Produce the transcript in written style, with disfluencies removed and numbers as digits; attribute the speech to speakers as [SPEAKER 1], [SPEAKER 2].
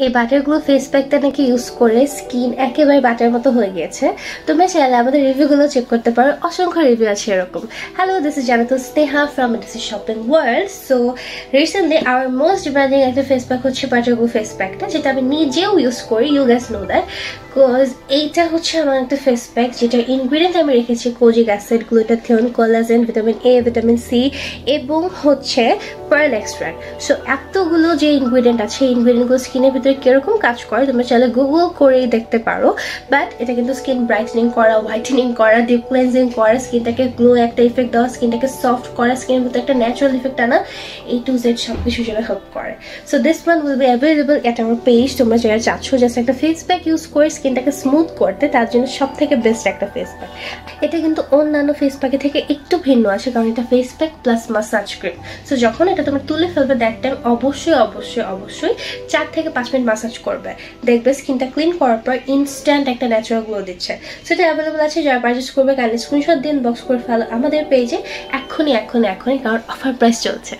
[SPEAKER 1] এই বাটারগুলো ফেস প্যাকটা নাকি ইউজ করে স্কিন একেবারে বাটার মতো হয়ে গিয়েছে। তোমরা চাইলে আমাদের রিভিউগুলো চেক করতে পারো, অসংখ্য রিভিউ আছে এরকম। হ্যালো, দিস ইজ জানাতো Sneha from industry shopping world. So recently আমার মোস্ট ডিমান্ডিং একটা ফেস প্যাক হচ্ছে বাটারগুলো ফেস প্যাকটা, যেটা আমি নিজেও ইউজ করি। You guys know that, because এইটা হচ্ছে আমার একটা ফেস প্যাক যেটার ইনগ্রিডিয়েন্ট আমি রেখেছি kojic acid, glutathione, collagen, vitamin A, vitamin C এবং হচ্ছে পার্ল এক্সট্রাক্ট। সো এতগুলো যে ইনগ্রিডিয়েন্ট আছে, এই ইনগ্রিডিয়েন্টগুলো স্কিনের ভিতরে কিরকম কাজ করে তোমরা চাইলে গুগল করেই দেখতে পারো। বাট এটা কিন্তু স্কিন ব্রাইটেনিং করা, হোয়াইটেনিং করা, ডিপ ক্লেন্সিং করা, স্কিনটাকে গ্লো একটা ইফেক্ট দেওয়া, স্কিনটাকে সফট করা, স্কিনের ভিতরে একটা ন্যাচারাল ইফেক্ট আনা, A to Z সব কিছু জন্য হেল্প করে। So this one will be available at আমার পেজ। তোমরা যারা চাচ্ছ জাস্ট একটা ফেস প্যাক ইউজ করে স্কিনটাকে স্মুথ করতে, তার জন্য সব থেকে বেস্ট একটা ফেস প্যাক। এটা কিন্তু অন্যান্য ফেস প্যাকের থেকে একটু ভিন্ন আছে, কারণ এটা face pack plus massage cream. So যখন এটা তোমরা তুলে ফেলবে দ্যাট টাইম অবশ্যই 4 থেকে 5 মিনিট মাসাজ করবে, দেখবে স্কিনটা ক্লিন করার পর ইনস্ট্যান্ট একটা ন্যাচারাল গ্লো দিচ্ছে। সো এটা অ্যাভেলেবল আছে, যারা পারচেস করবে কাইন্ডলি স্ক্রিনশট দিন বক্স করে ফেলো আমাদের পেজে এখনই, কারণ অফার প্রাইস চলছে।